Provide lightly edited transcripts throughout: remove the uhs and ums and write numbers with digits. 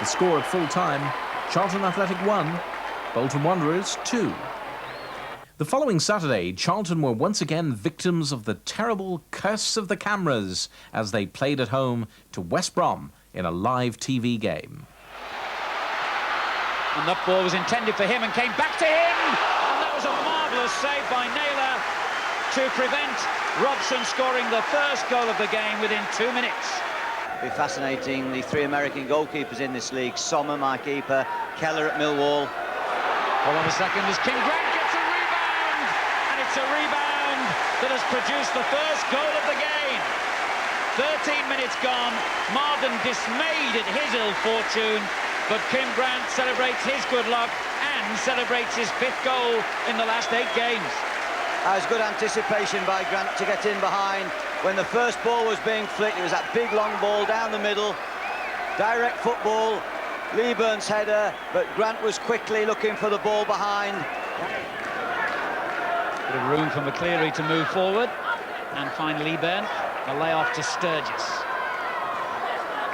score at full-time, Charlton Athletic 1, Bolton Wanderers 2. The following Saturday, Charlton were once again victims of the terrible curse of the cameras as they played at home to West Brom in a live TV game. And that ball was intended for him and came back to him, and that was a marvellous save by Naylor to prevent Robson scoring the first goal of the game within 2 minutes. It'll be fascinating, the three American goalkeepers in this league, Sommer, my keeper, Keller at Millwall. Hold on a second, as Kim Grant gets a rebound, and it's a rebound that has produced the first goal of the game. 13 minutes gone, Marden dismayed at his ill fortune, but Kim Grant celebrates his good luck and celebrates his 5th goal in the last 8 games. That was good anticipation by Grant to get in behind. When the first ball was being flicked, it was that big long ball down the middle, direct football, Leeburn's header, but Grant was quickly looking for the ball behind. Bit of room for McCleary to move forward and find Leeburn. A layoff to Sturgis.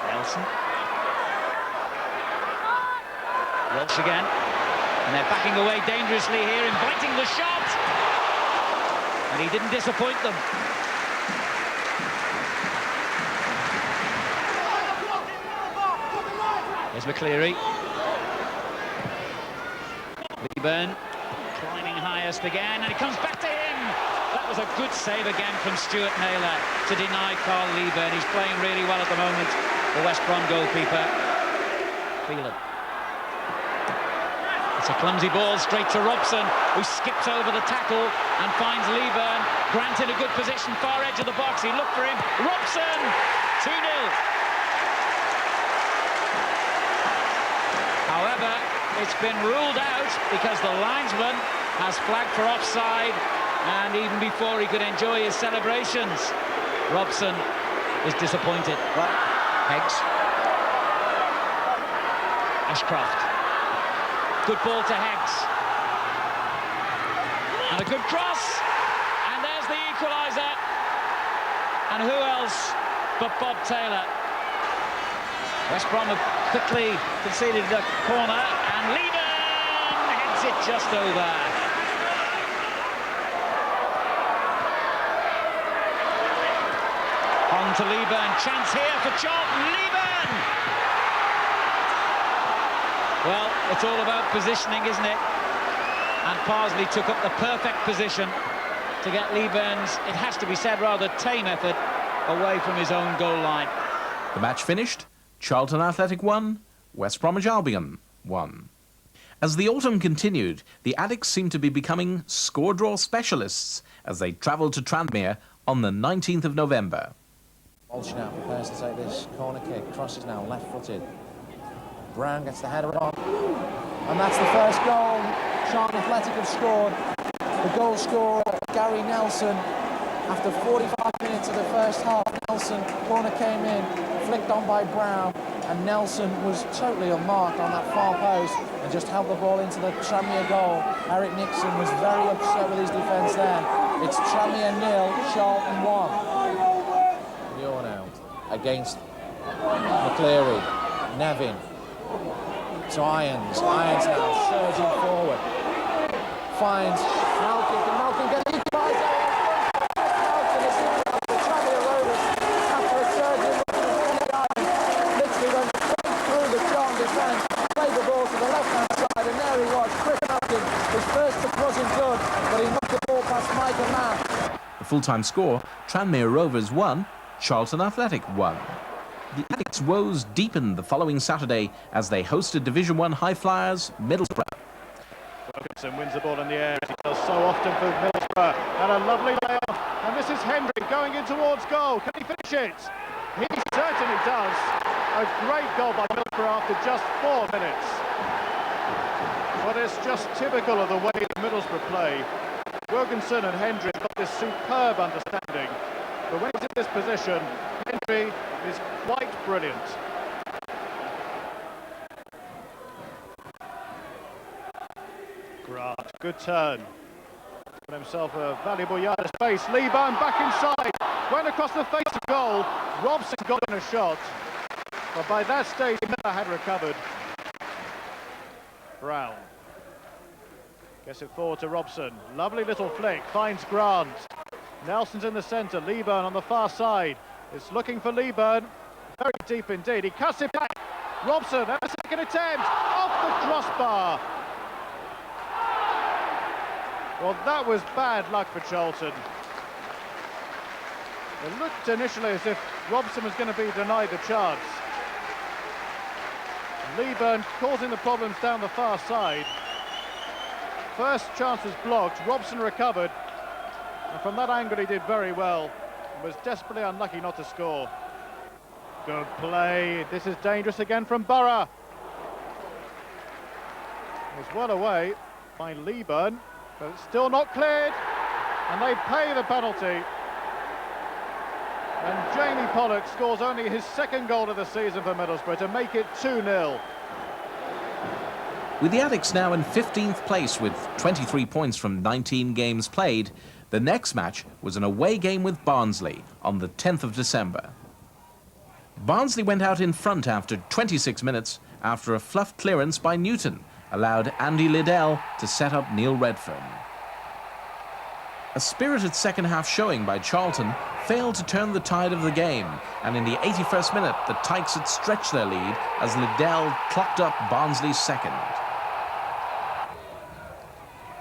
Nelson. Walsh again. And they're backing away dangerously here, inviting the shot. And he didn't disappoint them. There's McCleary. Leeburn climbing highest again, and it comes back to him. That was a good save again from Stuart Naylor to deny Carl Leeburn. He's playing really well at the moment, the West Brom goalkeeper. Phelan. It's a clumsy ball straight to Robson, who skips over the tackle and finds Leeburn. Grant in a good position, far edge of the box. He looked for him. Robson, 2-0. However, it's been ruled out because the linesman has flagged for offside, and even before he could enjoy his celebrations, Robson is disappointed. Heggs. Ashcroft. Good ball to Heggs. And a good cross. And there's the equaliser. And who else but Bob Taylor? West Brom have quickly conceded the corner, and Leeburn heads it just over. On to Leeburn, chance here for Charlton. Leeburn! Well, it's all about positioning, isn't it? And Parsley took up the perfect position to get Leeburn's, it has to be said, rather tame effort away from his own goal line. The match finished, Charlton Athletic 1, West Bromwich Albion 1. As the autumn continued, the Addicts seemed to be becoming score-draw specialists as they travelled to Tranmere on the 19th of November. Walsh now prepares to take this corner kick, crosses now, left-footed. Brown gets the header on, and that's the first goal Charlton Athletic have scored. The goal scorer, Gary Nelson, after 45 minutes of the first half. Nelson, corner came in, flicked on by Brown, and Nelson was totally unmarked on that far post and just held the ball into the Tranmere goal. Eric Nixon was very upset with his defence then. It's Tranmere 0, Charlton 1. Bjorn out against McCleary, Nevin. To Irons. Irons now surging forward. Finds Malkin. Can Malkin get an equaliser? Malkin is the Tranmere Rovers after a surge in the Irons. Literally went straight through the Charlton defence, played the ball to the left-hand side, and there he was, Chris Malkin. His first look wasn't good, but he knocked the ball past Mike and Mann. The full-time score, Tranmere Rovers 1, Charlton Athletic 1. The Addicts' woes deepened the following Saturday as they hosted Division 1 high flyers Middlesbrough. Wilkinson wins the ball in the air, as he does so often for Middlesbrough, and a lovely layoff, and this is Henry going in towards goal. Can he finish it? He certainly does. A great goal by Middlesbrough after just 4 minutes. But it's just typical of the way that Middlesbrough play. Wilkinson and Hendry have got this superb understanding, but when he's in this position, Hendry is quite brilliant. Grant, good turn. Got himself a valuable yard of space. Leeburn back inside. Went across the face of goal. Robson got in a shot. But by that stage, Miller had recovered. Brown gets it forward to Robson. Lovely little flick, finds Grant. Nelson's in the centre, Leeburn on the far side. It's looking for Leeburn. Very deep indeed. He cuts it back. Robson, and a second attempt. Off the crossbar. Well, that was bad luck for Charlton. It looked initially as if Robson was going to be denied the chance. Leeburn causing the problems down the far side. First chance was blocked, Robson recovered, and from that angle he did very well, and was desperately unlucky not to score. Good play, this is dangerous again from Borough. It was well away by Leeburn, but it's still not cleared, and they pay the penalty. And Jamie Pollock scores only his second goal of the season for Middlesbrough to make it 2-0. With the Addicks now in 15th place with 23 points from 19 games played, the next match was an away game with Barnsley on the 10th of December. Barnsley went out in front after 26 minutes after a fluff clearance by Newton allowed Andy Liddell to set up Neil Redfern. A spirited second-half showing by Charlton failed to turn the tide of the game, and in the 81st minute, the Tykes had stretched their lead as Liddell clocked up Barnsley's second.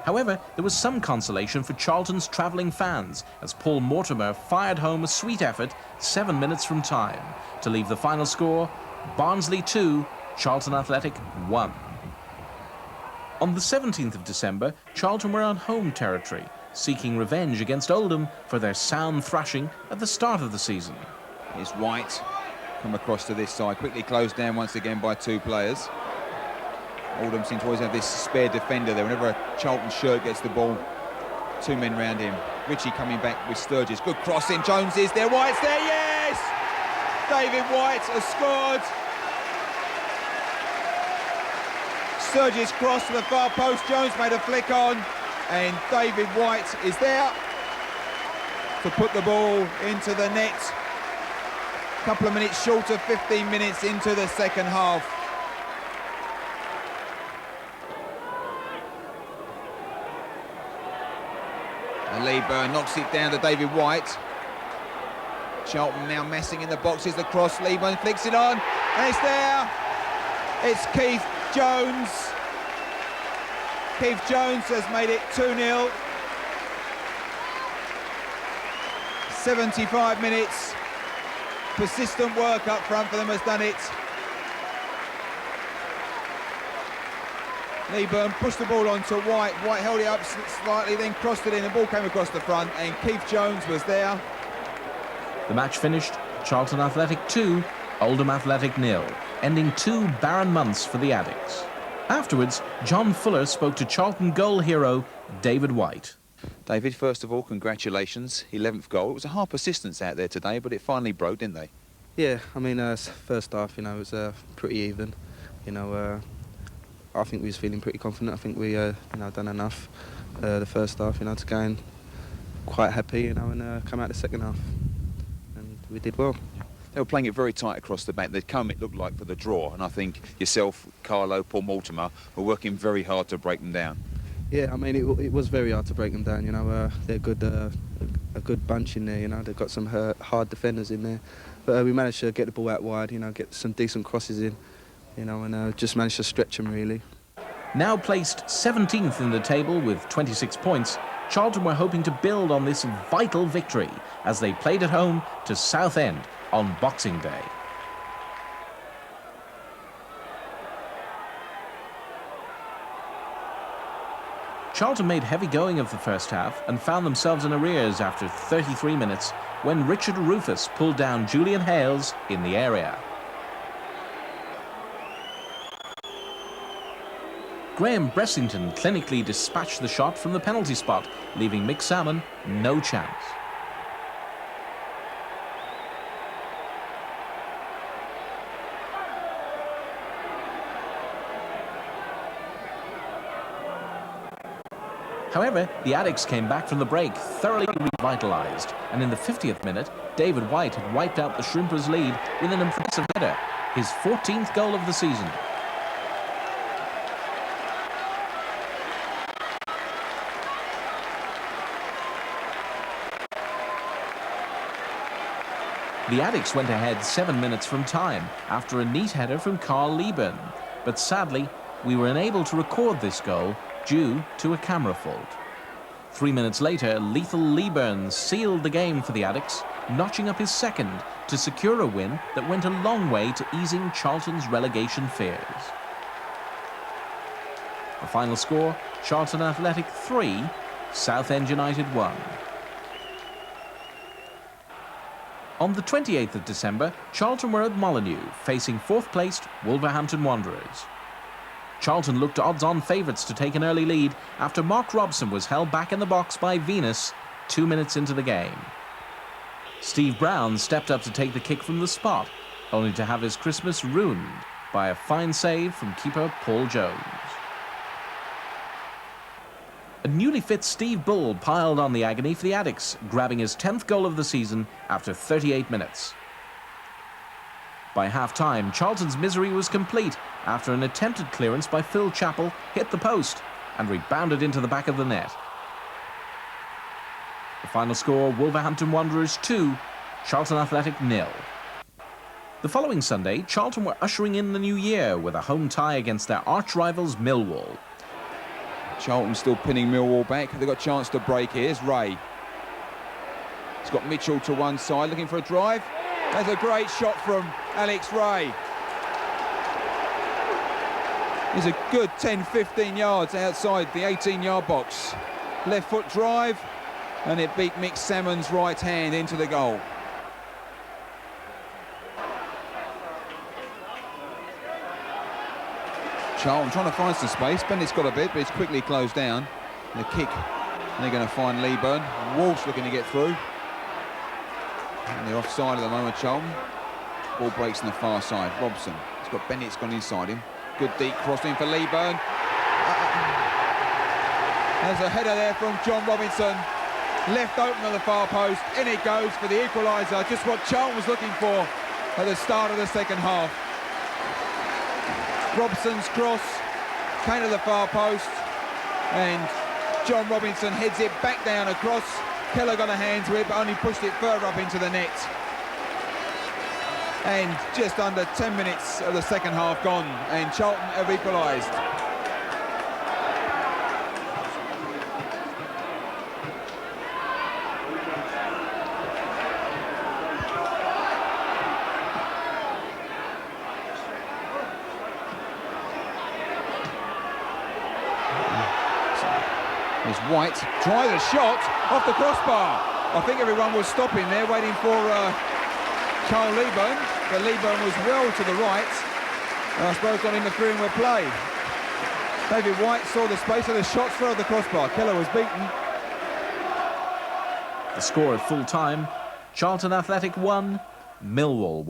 However, there was some consolation for Charlton's travelling fans as Paul Mortimer fired home a sweet effort 7 minutes from time to leave the final score Barnsley 2, Charlton Athletic 1. On the 17th of December, Charlton were on home territory, seeking revenge against Oldham for their sound thrashing at the start of the season. It's White come across to this side, quickly closed down once again by two players. Oldham seem to always have this spare defender there. Whenever a Charlton shirt gets the ball, two men round him. Ritchie coming back with Sturgis. Good crossing. Jones is there. White's there. Yes! David White has scored. Sturgis cross to the far post. Jones made a flick on. And David White is there to put the ball into the net. A couple of minutes short of 15 minutes into the second half. And Leeburn knocks it down to David White. Charlton now messing in the boxes. The cross, Leeburn flicks it on, and it's there. It's Keith Jones. Keith Jones has made it 2-0. 75 minutes. Persistent work up front for them has done it. Leeburn pushed the ball onto White. White held it up slightly, then crossed it in. The ball came across the front, and Keith Jones was there. The match finished Charlton Athletic 2, Oldham Athletic 0, ending 2 barren months for the Addicks. Afterwards, John Fuller spoke to Charlton goal hero David White. David, first of all, congratulations. 11th goal. It was a hard persistence out there today, but it finally broke, didn't they? Yeah, I mean, first half, it was pretty even. I think we was feeling pretty confident. I think we, done enough the first half, to go in quite happy, and come out the second half, and we did well. They were playing it very tight across the back. They'd come, it looked like, for the draw, and I think yourself, Carlo, Paul Mortimer were working very hard to break them down. Yeah, I mean, it was very hard to break them down. They're a good bunch in there. They've got some hard defenders in there, but we managed to get the ball out wide. Get some decent crosses in. And just managed to stretch them, really. Now placed 17th in the table with 26 points, Charlton were hoping to build on this vital victory as they played at home to Southend on Boxing Day. Charlton made heavy going of the first half and found themselves in arrears after 33 minutes when Richard Rufus pulled down Julian Hales in the area. Graham Bressington clinically dispatched the shot from the penalty spot, leaving Mick Salmon no chance. However, the Addicks came back from the break thoroughly revitalised, and in the 50th minute, David White had wiped out the Shrimpers' lead with an impressive header, his 14th goal of the season. The Addicks went ahead 7 minutes from time after a neat header from Carl Liebern, but sadly we were unable to record this goal due to a camera fault. 3 minutes later, lethal Liebern sealed the game for the Addicks, notching up his second to secure a win that went a long way to easing Charlton's relegation fears. The final score, Charlton Athletic 3, Southend United 1. On the 28th of December, Charlton were at Molineux, facing fourth-placed Wolverhampton Wanderers. Charlton looked odds-on favourites to take an early lead after Mark Robson was held back in the box by Venus 2 minutes into the game. Steve Brown stepped up to take the kick from the spot, only to have his Christmas ruined by a fine save from keeper Paul Jones. A newly fit Steve Bull piled on the agony for the Addicks, grabbing his 10th goal of the season after 38 minutes. By half-time, Charlton's misery was complete after an attempted clearance by Phil Chappell hit the post and rebounded into the back of the net. The final score, Wolverhampton Wanderers 2, Charlton Athletic 0. The following Sunday, Charlton were ushering in the new year with a home tie against their arch-rivals Millwall. Charlton still pinning Millwall back. They've got a chance to break here. Here's Ray. He's got Mitchell to one side, looking for a drive. That's a great shot from Alex Ray. He's a good 10-15 yards outside the 18-yard box. Left foot drive, and it beat Mick Salmon's right hand into the goal. Charlton trying to find some space. Bennett's got a bit, but it's quickly closed down. The kick, they're going to find Liebern. Walsh looking to get through. And they're offside at the moment, Charlton. Ball breaks on the far side. Robson, he's got Bennett's gone inside him. Good deep crossing for Liebern. There's a header there from John Robinson. Left open on the far post. In it goes for the equaliser. Just what Charlton was looking for at the start of the second half. Robson's cross came to the far post, and John Robinson heads it back down across. Keller got a hand to it, but only pushed it further up into the net. And just under 10 minutes of the second half gone, and Charlton have equalised. There's White, try the shot off the crossbar. I think everyone was stopping there, waiting for Carl Liebern, but Liebern was well to the right, and I suppose not interfering with play. David White saw the space of the shots through the crossbar. Keller was beaten. The score at full time, Charlton Athletic 1, Millwall 1.